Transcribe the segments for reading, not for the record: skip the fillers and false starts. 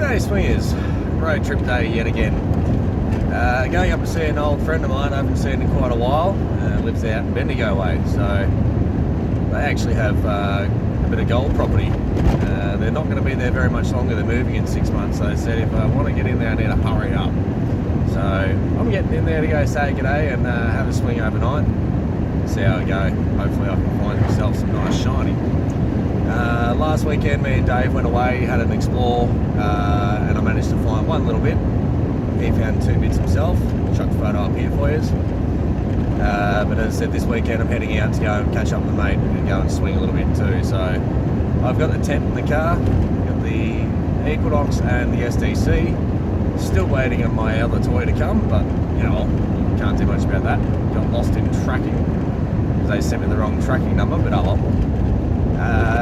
G'day swingers, road trip day yet again. Going up to see an old friend of mine I haven't seen in quite a while. Lives out in Bendigo way, so they actually have a bit of gold property. They're not going to be there very much longer, they're moving in 6 months, so they said if I want to get in there I need to hurry up. So I'm getting in there to go say g'day and have a swing overnight, see how I go. Hopefully I can find myself some nice shiny. Last weekend me and Dave went away, had an explore, and I managed to find one little bit. He found 2 bits himself. I'll chuck a photo up here for you. But as I said, this weekend I'm heading out to go and catch up with a mate and go and swing a little bit too. So I've got the tent in the car, got the Equinox and the SDC. Still waiting on my other toy to come, but you know, can't do much about that. Got lost in tracking because they sent me the wrong tracking number, but oh well.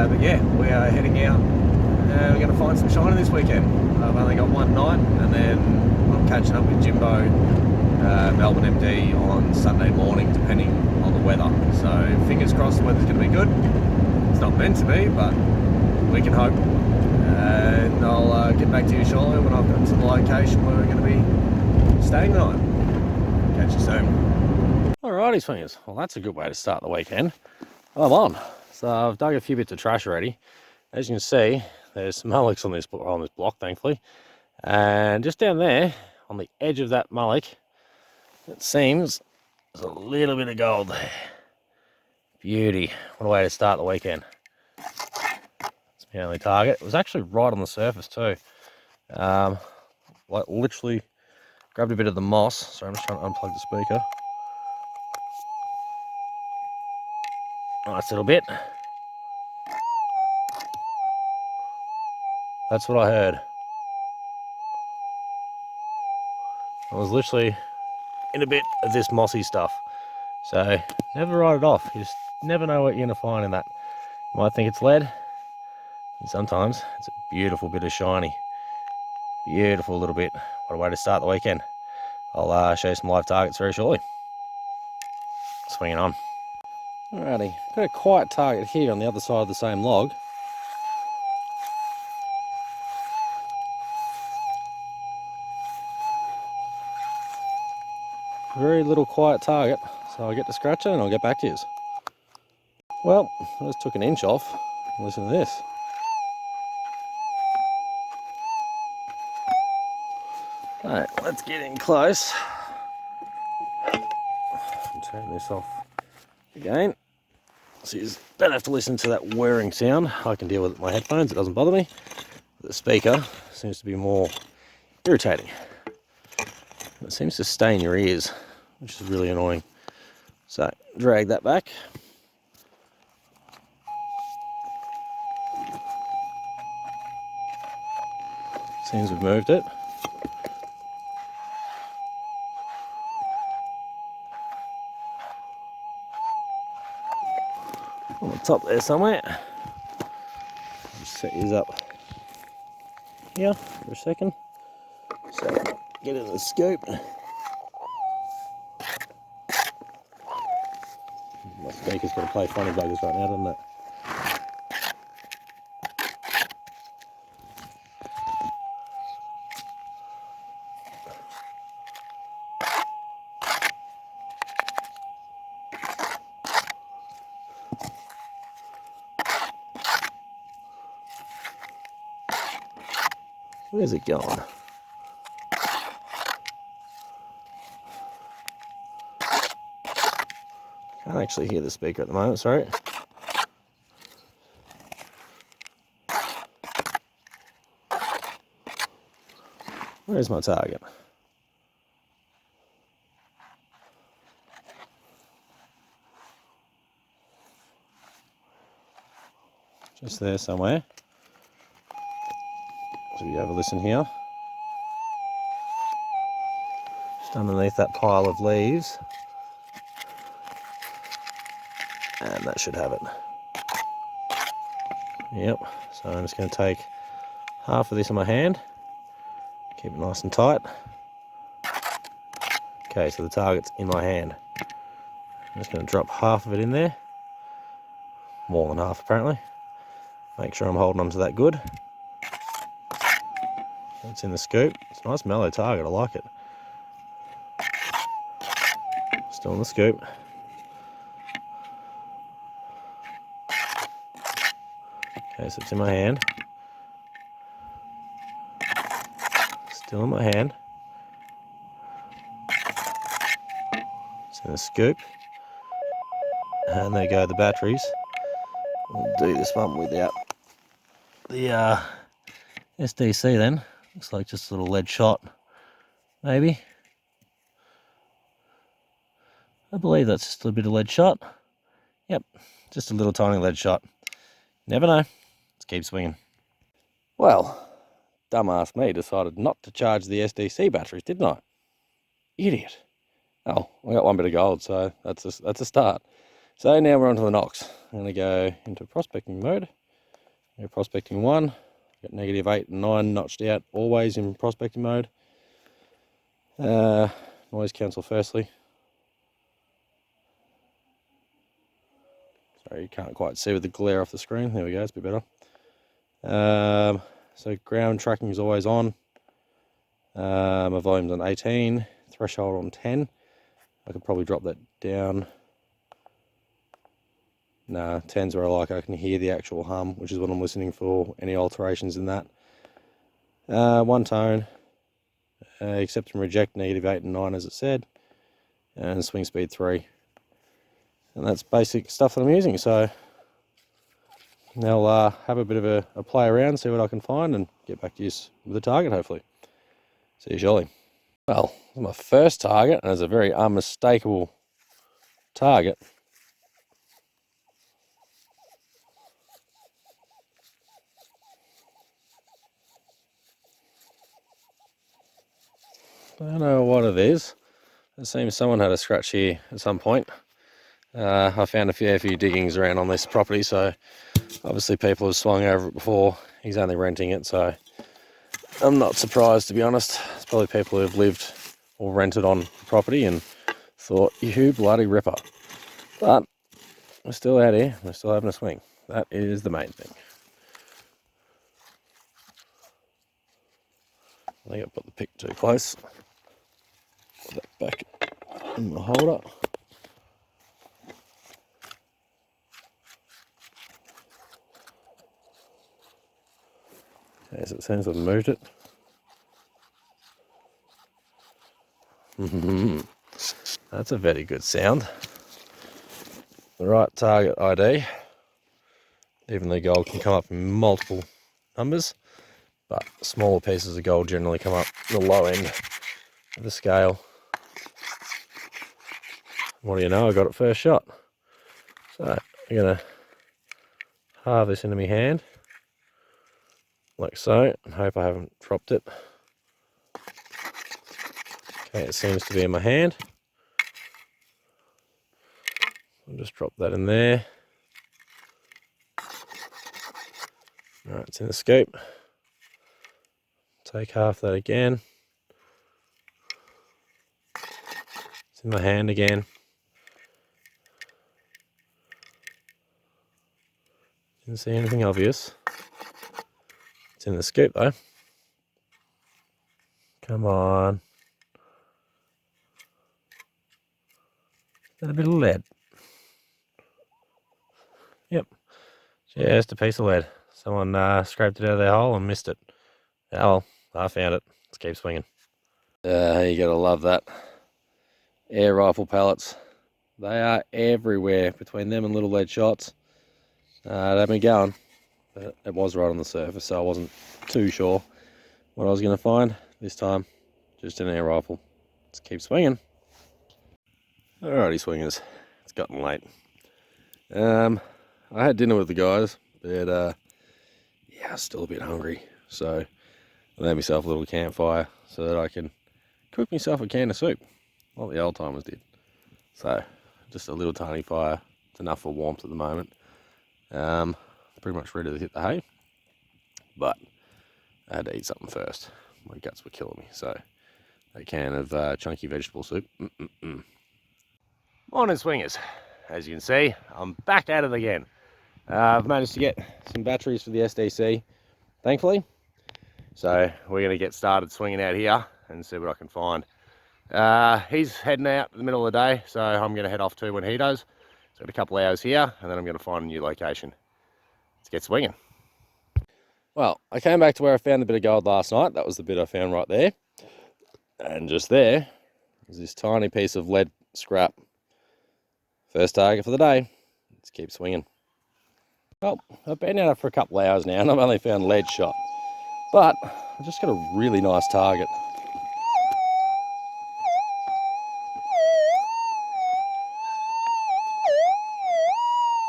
But yeah, we are heading out. We're going to find some shiny this weekend. I've only got one night, and then I'm catching up with Jimbo, Melbourne MD, on Sunday morning, depending on the weather. So fingers crossed the weather's going to be good. It's not meant to be, but we can hope. And I'll get back to you shortly when I've got to the location where we're going to be staying the night. Catch you soon. Alrighty swingers, well that's a good way to start the weekend. I'm on. So I've dug a few bits of trash already. As you can see, there's some mullicks on this block, thankfully. And just down there, on the edge of that mullick, it seems there's a little bit of gold there. Beauty. What a way to start the weekend. That's my only target. It was actually right on the surface too. Like literally grabbed a bit of the moss. Sorry, I'm just trying to unplug the speaker. Nice little bit. That's what I heard. I was literally in a bit of this mossy stuff. So never write it off. You just never know what you're going to find in that. You might think it's lead, and sometimes it's a beautiful bit of shiny. Beautiful little bit. What a way to start the weekend. I'll show you some live targets very shortly. Swinging on. Alrighty, got a quiet target here on the other side of the same log. Very little quiet target, so I'll get to scratch it and I'll get back to you. Well, I just took an inch off. Listen to this. Alright, let's get in close. Turn this off again. So you don't have to listen to that whirring sound. I can deal with it with my headphones, it doesn't bother me. The speaker seems to be more irritating. It seems to stay in your ears, which is really annoying. So drag that back. Seems we've moved it. On the top there somewhere. I'll just set these up here for a second. So get into the scoop. My speaker's got to play funny buggers right now, doesn't it? Where's it going? Can't actually hear the speaker at the moment, sorry. Where's my target? Just there somewhere. So you have a listen here. Just underneath that pile of leaves. And that should have it. Yep, so I'm just going to take half of this in my hand, keep it nice and tight. Okay, so the target's in my hand. I'm just going to drop half of it in there, more than half apparently. Make sure I'm holding onto that good. It's in the scoop. It's a nice mellow target, I like it. Still in the scoop. Okay, so it's in my hand. Still in my hand. It's in the scoop. And there go the batteries. We'll do this one without the SDC then. Looks like just a little lead shot, maybe. I believe that's just a little bit of lead shot. Yep, just a little tiny lead shot. Never know. Let's keep swinging. Well, dumbass me decided not to charge the SDC batteries, didn't I? Idiot. Oh, I got one bit of gold, so that's a start. So now we're on to the Nox. I'm going to go into prospecting mode. Go prospecting 1. Got -8 and 9 notched out, always in prospecting mode. Noise cancel firstly. Sorry, you can't quite see with the glare off the screen. There we go, it's a bit better. So ground tracking is always on. My volume's on 18, threshold on 10. I could probably drop that down. Nah, 10's where I can hear the actual hum, which is what I'm listening for, any alterations in that. One tone, accept and reject, -8 and 9 as it said, and swing speed 3. And that's basic stuff that I'm using, so now I'll have a bit of a play around, see what I can find, and get back to you with a target, hopefully. See you shortly. Well, this is my first target, and it's a very unmistakable target. I don't know what it is. It seems someone had a scratch here at some point. I found a fair few diggings around on this property, so obviously people have swung over it before. He's only renting it, so I'm not surprised, to be honest. It's probably people who have lived or rented on the property and thought, you bloody ripper. But we're still out here, we're still having a swing. That is the main thing. I think I put the pick too close. Put that back in the holder. Okay, so it seems I've moved it. That's a very good sound. The right target ID. Even though gold can come up in multiple numbers, but smaller pieces of gold generally come up the low end of the scale. What do you know, I got it first shot. So I'm going to halve this into my hand, like so, and hope I haven't dropped it. Okay, it seems to be in my hand. I'll just drop that in there. Alright, it's in the scoop. Take half that again. It's in my hand again. Didn't see anything obvious. It's in the scoop though. Come on. Got a bit of lead. Yep. Just a piece of lead. Someone scraped it out of their hole and missed it. Oh well, I found it. Let's keep swinging. You gotta love that. Air rifle pellets. They are everywhere between them and little lead shots. They had me going, but it was right on the surface, so I wasn't too sure what I was going to find. This time, just an air rifle. Let's keep swinging. Alrighty, swingers. It's gotten late. I had dinner with the guys, but yeah, I was still a bit hungry, so I made myself a little campfire so that I can cook myself a can of soup, like the old timers did. So, just a little tiny fire. It's enough for warmth at the moment. Pretty much ready to hit the hay, but I had to eat something first. My guts were killing me, so a can of chunky vegetable soup. Morning, swingers. As you can see, I'm back at it again. I've managed to get some batteries for the SDC, thankfully. So we're going to get started swinging out here and see what I can find. He's heading out in the middle of the day, so I'm going to head off too when he does. So I've got a couple of hours here, and then I'm going to find a new location. Let's get swinging. Well, I came back to where I found a bit of gold last night. That was the bit I found right there. And just there is this tiny piece of lead scrap. First target for the day. Let's keep swinging. Well, I've been out for a couple of hours now, and I've only found lead shot. But I just got a really nice target.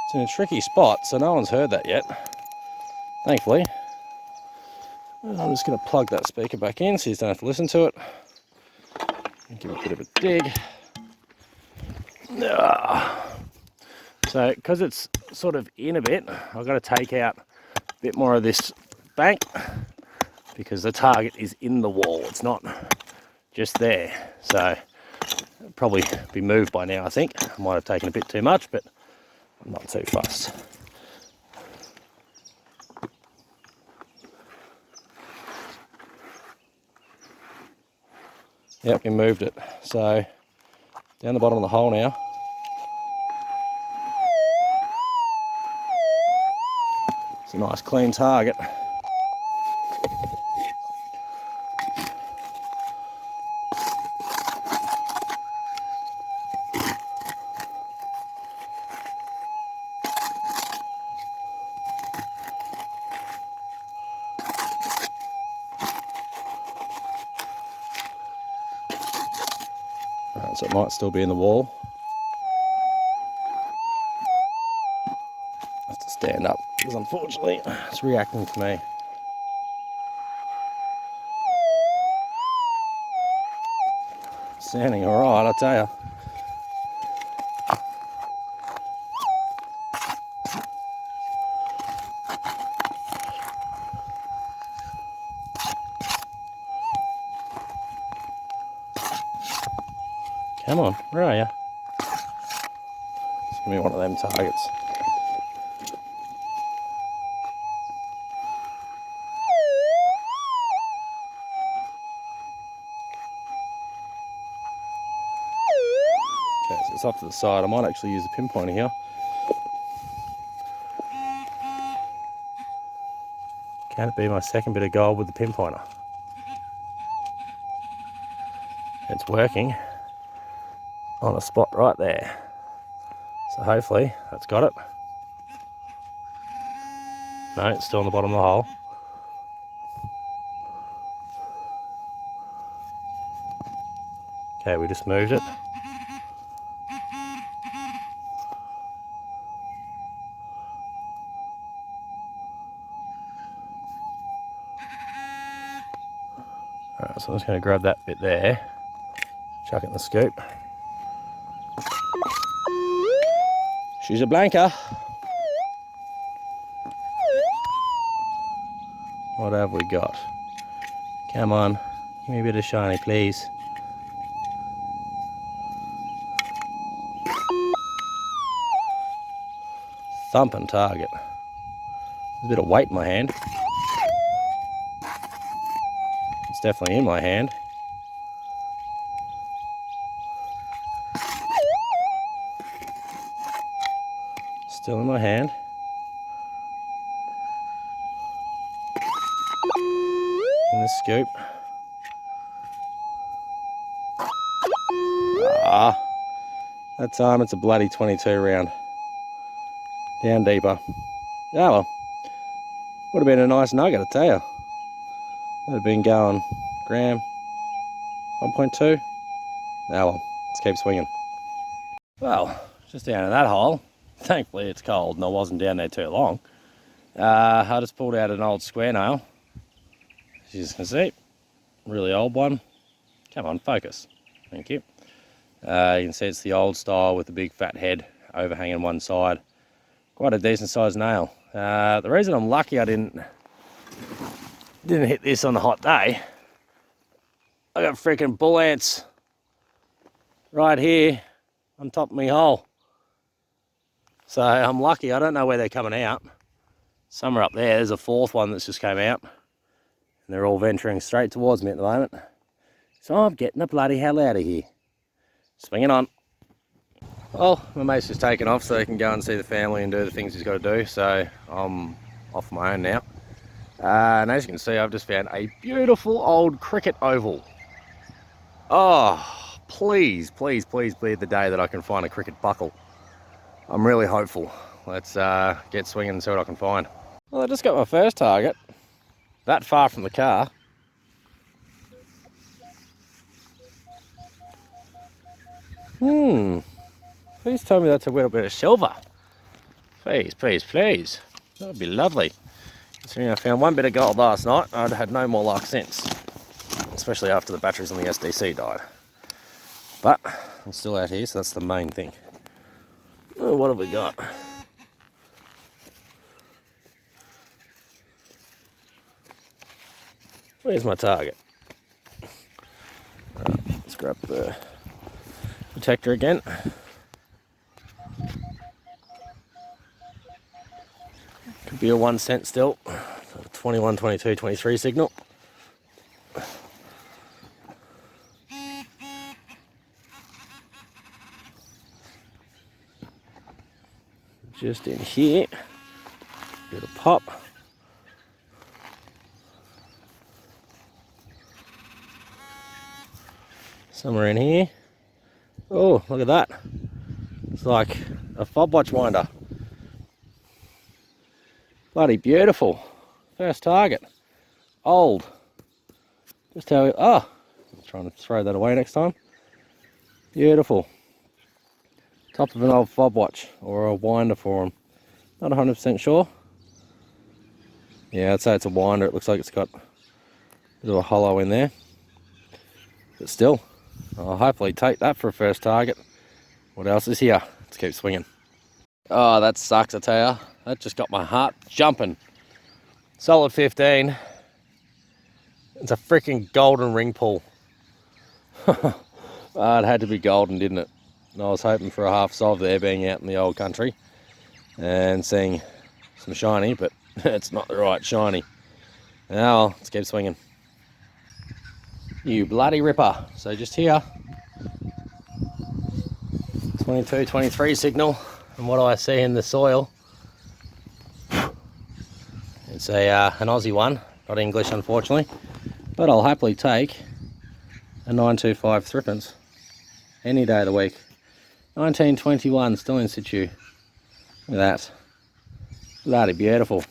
It's in a tricky spot, so no one's heard that yet. Thankfully. I'm just going to plug that speaker back in so you don't have to listen to it. And give it a bit of a dig. So, because it's sort of in a bit, I've got to take out a bit more of this bank because the target is in the wall. It's not just there. So, it'll probably be moved by now, I think. I might have taken a bit too much, but I'm not too fussed. Yep, we moved it. So, down the bottom of the hole now. It's a nice clean target. So it might still be in the wall. I have to stand up because unfortunately it's reacting to me. Standing alright, I tell you. Come on, where are you? It's going to be one of them targets. Okay, so it's off to the side. I might actually use the pinpointer here. Can it be my second bit of gold with the pinpointer? It's working on a spot right there. So hopefully that's got it. No, it's still on the bottom of the hole. Okay, we just moved it. Alright, so I'm just going to grab that bit there, chuck it in the scoop. She's a blanker. What have we got? Come on, give me a bit of shiny, please. Thumping target. There's a bit of weight in my hand. It's definitely in my hand. Still in my hand. In the scoop. That time it's a bloody 22 round. Down deeper. Oh well. Would have been a nice nugget, I tell you. Would have been going gram 1.2. Oh well, let's keep swinging. Well, just down in that hole. Thankfully it's cold and I wasn't down there too long. I just pulled out an old square nail. As you can see, really old one. Come on, focus. Thank you. You can see it's the old style with the big fat head overhanging one side. Quite a decent sized nail. The reason I'm lucky I didn't hit this on the hot day, I got freaking bull ants right here on top of my hole. So I'm lucky. I don't know where they're coming out. Some are up there. There's a fourth one that's just came out. And they're all venturing straight towards me at the moment. So I'm getting the bloody hell out of here. Swinging on. Well, my mate's just taken off so he can go and see the family and do the things he's got to do. So I'm off my own now. And as you can see, I've just found a beautiful old cricket oval. Oh, please, please, please be the day that I can find a cricket buckle. I'm really hopeful. Let's get swinging and see what I can find. Well, I just got my first target. That far from the car. Please tell me that's a little bit of silver. Please, please, please. That would be lovely. Considering I found one bit of gold last night, I'd had no more luck since. Especially after the batteries on the SDC died. But I'm still out here, so that's the main thing. Oh, what have we got? Where's my target? Let's grab the detector again. Could be a 1 cent still. 21, 22, 23 signal. Just in here. Bit of pop. Somewhere in here. Oh, look at that. It's like a fob watch winder. Bloody beautiful. First target. Old. Just how, oh, I'm trying to throw that away next time. Beautiful. Top of an old fob watch or a winder for them. Not 100% sure. Yeah, I'd say it's a winder. It looks like it's got a bit of a hollow in there. But still, I'll hopefully take that for a first target. What else is here? Let's keep swinging. Oh, that sucks, I tell ya. That just got my heart jumping. Solid 15. It's a freaking golden ring pull. Oh, it had to be golden, didn't it? And I was hoping for a half solve there, being out in the old country and seeing some shiny, but it's not the right shiny. Now, let's keep swinging. You bloody ripper. So just here, 22, 23 signal. And what do I see in the soil? It's an Aussie one, not English unfortunately, but I'll happily take a 925 threepence any day of the week. 1921, still in situ. Look at that. Bloody beautiful.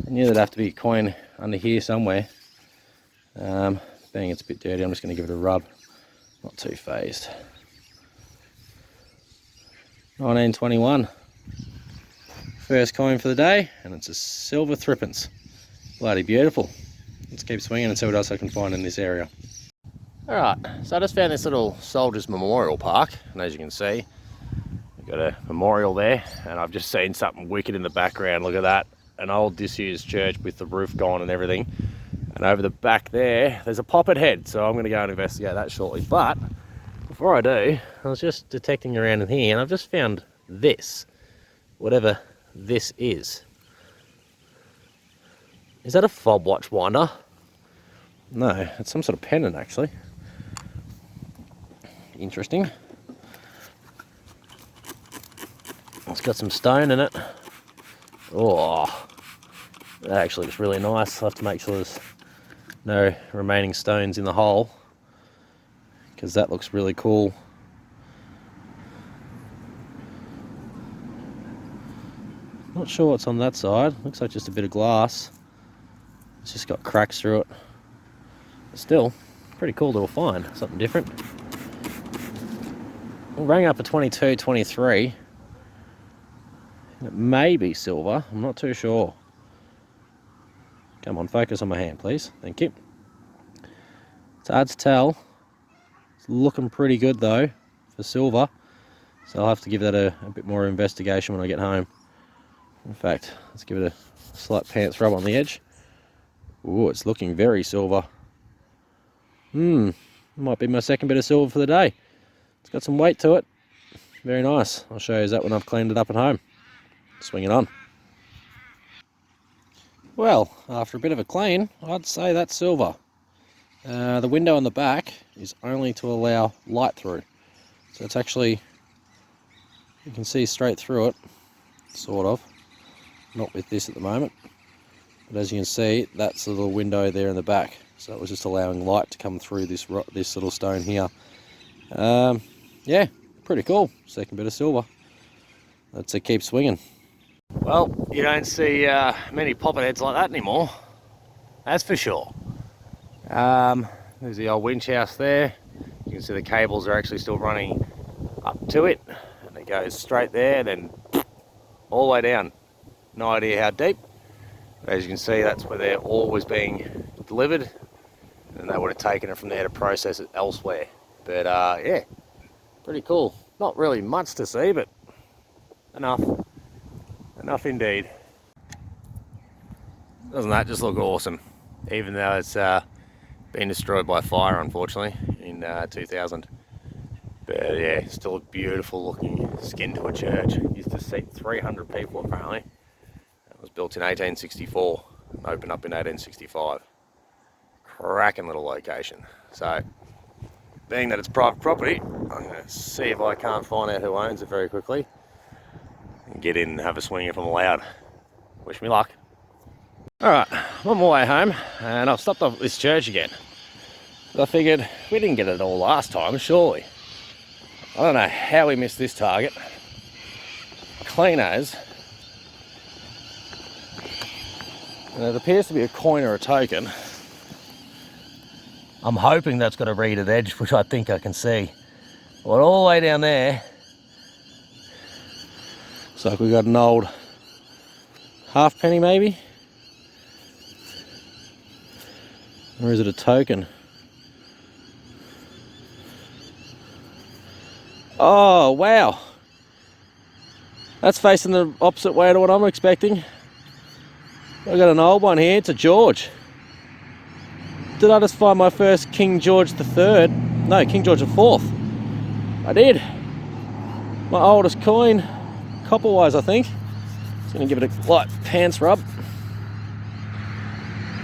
I knew there'd have to be a coin under here somewhere. Being it's a bit dirty, I'm just going to give it a rub. Not too phased. 1921. First coin for the day, and it's a silver threepence. Bloody beautiful. Let's keep swinging and see what else I can find in this area. Alright, so I just found this little Soldiers Memorial Park, and as you can see, we've got a memorial there, and I've just seen something wicked in the background. Look at that. An old disused church with the roof gone and everything. And over the back there, there's a poppet head, so I'm going to go and investigate that shortly. But before I do, I was just detecting around in here, and I've just found this, whatever this is. Is that a fob watch winder? No, it's some sort of pendant actually. Interesting. It's got some stone in it. Oh, that actually looks really nice. I'll have to make sure there's no remaining stones in the hole, because that looks really cool. Not sure what's on that side. Looks like just a bit of glass. It's just got cracks through it. But still, pretty cool little find. Something different. We rang up a 22, 23. It may be silver. I'm not too sure. Come on, focus on my hand, please. Thank you. It's hard to tell. It's looking pretty good, though, for silver. So I'll have to give that a bit more investigation when I get home. In fact, let's give it a slight pants rub on the edge. Ooh, it's looking very silver. Might be my second bit of silver for the day. It's got some weight to it. Very nice. I'll show you that when I've cleaned it up at home. Swing it on. Well, after a bit of a clean, I'd say that's silver. The window in the back is only to allow light through. So it's actually, you can see straight through it, sort of. Not with this at the moment. But as you can see, that's the little window there in the back. So it was just allowing light to come through this little stone here. Yeah, pretty cool. Second bit of silver. Let's keep swinging. Well, you don't see many poppet heads like that anymore. That's for sure. There's the old winch house there. You can see the cables are actually still running up to it. And it goes straight there, then all the way down. No idea how deep. But as you can see, that's where they're always being delivered. And they would have taken it from there to process it elsewhere. But yeah, pretty cool. Not really much to see, but enough. Enough indeed. Doesn't that just look awesome? Even though it's been destroyed by fire, unfortunately, in 2000. But yeah, still a beautiful looking skin to a church. Used to seat 300 people apparently. It was built in 1864, opened up in 1865. Cracking little location. So, being that it's private property, I'm going to see if I can't find out who owns it very quickly. And get in and have a swing if I'm allowed. Wish me luck. Alright, I'm on my way home and I've stopped off at this church again. I figured we didn't get it all last time, surely. I don't know how we missed this target. Clean as. And it appears to be a coin or a token. I'm hoping that's got a reeded edge, which I think I can see. But all the way down there, looks like we got an old halfpenny maybe? Or is it a token? Oh, wow. That's facing the opposite way to what I'm expecting. I've got an old one here. It's a George. Did I just find my first King George III? No, King George IV. I did. My oldest coin, copper-wise, I think. Just going to give it a light pants rub.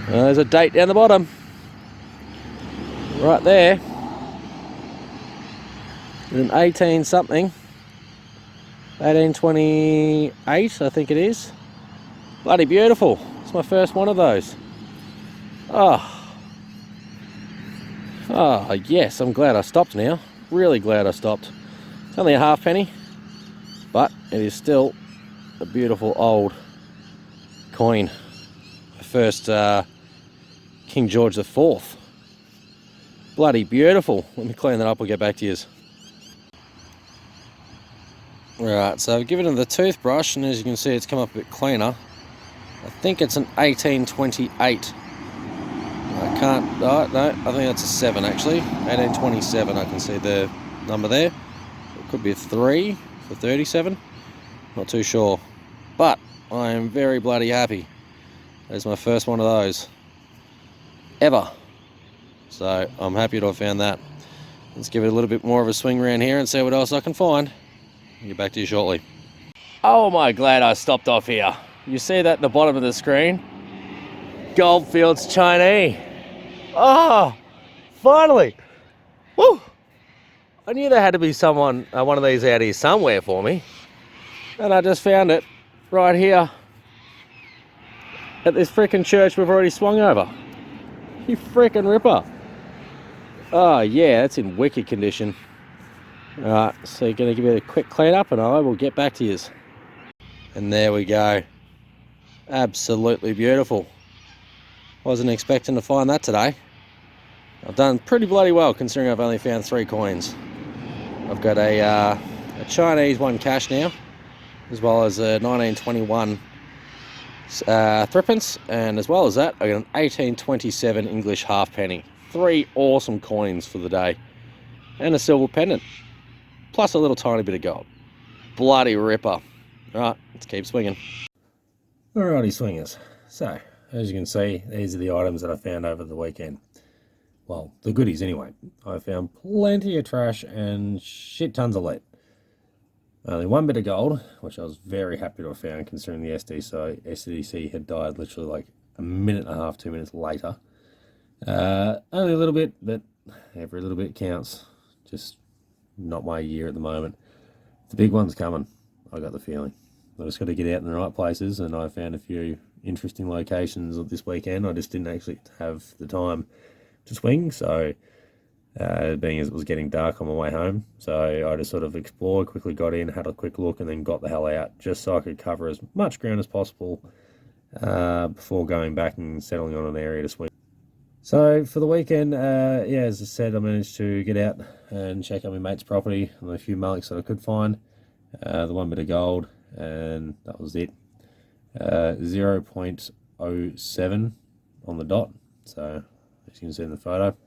There's a date down the bottom. Right there. An 18 something. 1828, I think it is. Bloody beautiful. It's my first one of those. Oh. Oh, yes, I'm glad I stopped now. Really glad I stopped. It's only a halfpenny, but it is still a beautiful old coin. The first King George IV. Bloody beautiful. Let me clean that up, we'll get back to you. Right, so I've given it the toothbrush, and as you can see, it's come up a bit cleaner. I think it's an 1828. I can't, oh, no, I think that's a 7 actually. 1827, I can see the number there. It could be a 3 for 37. Not too sure. But I am very bloody happy. That's my first one of those. Ever. So I'm happy to have found that. Let's give it a little bit more of a swing around here and see what else I can find. I'll get back to you shortly. Oh, am I glad I stopped off here. You see that at the bottom of the screen? Goldfields Chinese. Oh, finally. Woo! I knew there had to be someone, one of these out here somewhere for me. And I just found it right here at this frickin' church we've already swung over. You frickin' ripper. Oh yeah, that's in wicked condition. Alright, so you're going to give it a quick clean up and I will get back to you. And there we go. Absolutely beautiful. Wasn't expecting to find that today. I've done pretty bloody well considering I've only found 3 coins. I've got a Chinese one cash now, as well as a 1921 threepence, and as well as that I got an 1827 English halfpenny. 3 awesome coins for the day. And a silver pendant. Plus a little tiny bit of gold. Bloody ripper. Alright, let's keep swinging. Alrighty swingers. So, as you can see, these are the items that I found over the weekend. Well, the goodies anyway. I found plenty of trash and shit tons of lead. Only 1 bit of gold, which I was very happy to have found considering the SDC had died literally like a minute and a half, 2 minutes later. Only a little bit, but every little bit counts. Just not my year at the moment. The big one's coming, I got the feeling. I just got to get out in the right places, and I found a few interesting locations this weekend. I just didn't actually have the time to swing, so being as it was getting dark on my way home, so I just sort of explored, quickly got in, had a quick look, and then got the hell out, just so I could cover as much ground as possible before going back and settling on an area to swing. So for the weekend, yeah, as I said, I managed to get out and check out my mate's property on a few mullocks that I could find, the one bit of gold, and that was it. 0.07 on the dot, so as you can see in the photo.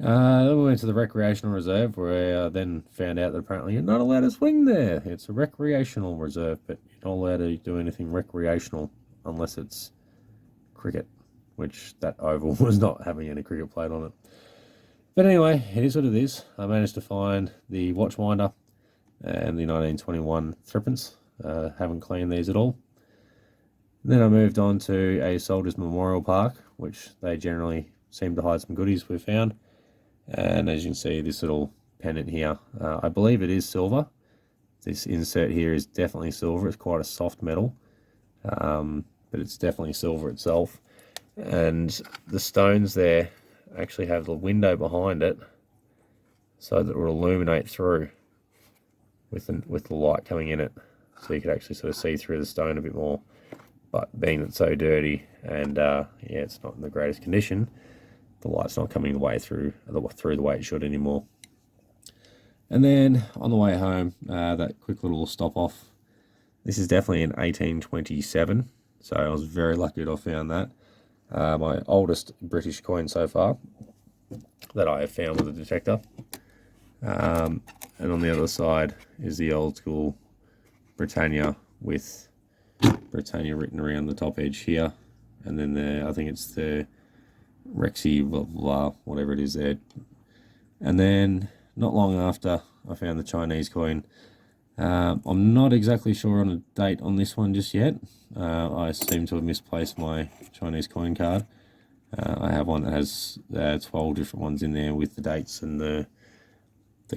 Then we went to the recreational reserve, where I then found out that apparently you're not allowed to swing there. It's a recreational reserve, but you're not allowed to do anything recreational unless it's cricket, which that oval was not having any cricket played on it. But anyway, it is what it is. I managed to find the Watchwinder and the 1921 threepence. Haven't cleaned these at all. Then I moved on to a Soldiers Memorial Park, which they generally seem to hide some goodies we found. And as you can see, this little pendant here, I believe it is silver. This insert here is definitely silver. It's quite a soft metal, but it's definitely silver itself. And the stones there actually have the window behind it, so that it will illuminate through with the light coming in it, so you could actually sort of see through the stone a bit more. But being that it's so dirty and yeah, it's not in the greatest condition, the light's not coming the way through the way it should anymore. And then on the way home, that quick little stop off. This is definitely an 1827, so I was very lucky that I found that. My oldest British coin so far that I have found with a detector. And on the other side is the old school Britannia, with Britannia written around the top edge here, and then I think it's the Rexy blah, blah, whatever it is there. And then not long after, I found the Chinese coin. I'm not exactly sure on a date on this one just yet. I seem to have misplaced my Chinese coin card. I have one that has 12 different ones in there with the dates and the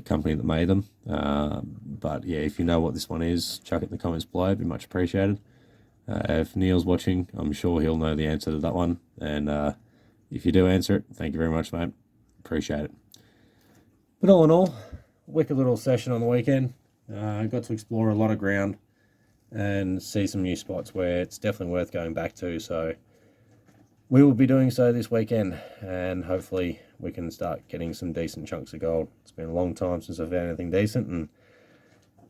company that made them. But yeah, if you know what this one is, chuck it in the comments below. It'd be much appreciated. If Neil's watching, I'm sure he'll know the answer to that one. And if you do answer it, thank you very much, mate. Appreciate it. But all in all, wicked little session on the weekend. I got to explore a lot of ground and see some new spots where it's definitely worth going back to. So we will be doing so this weekend, and hopefully we can start getting some decent chunks of gold. It's been a long time since I've found anything decent, and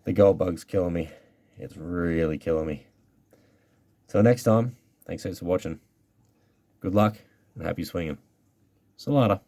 the gold bug's killing me. It's really killing me. Till next time, thanks for watching. Good luck and happy swinging. See you later.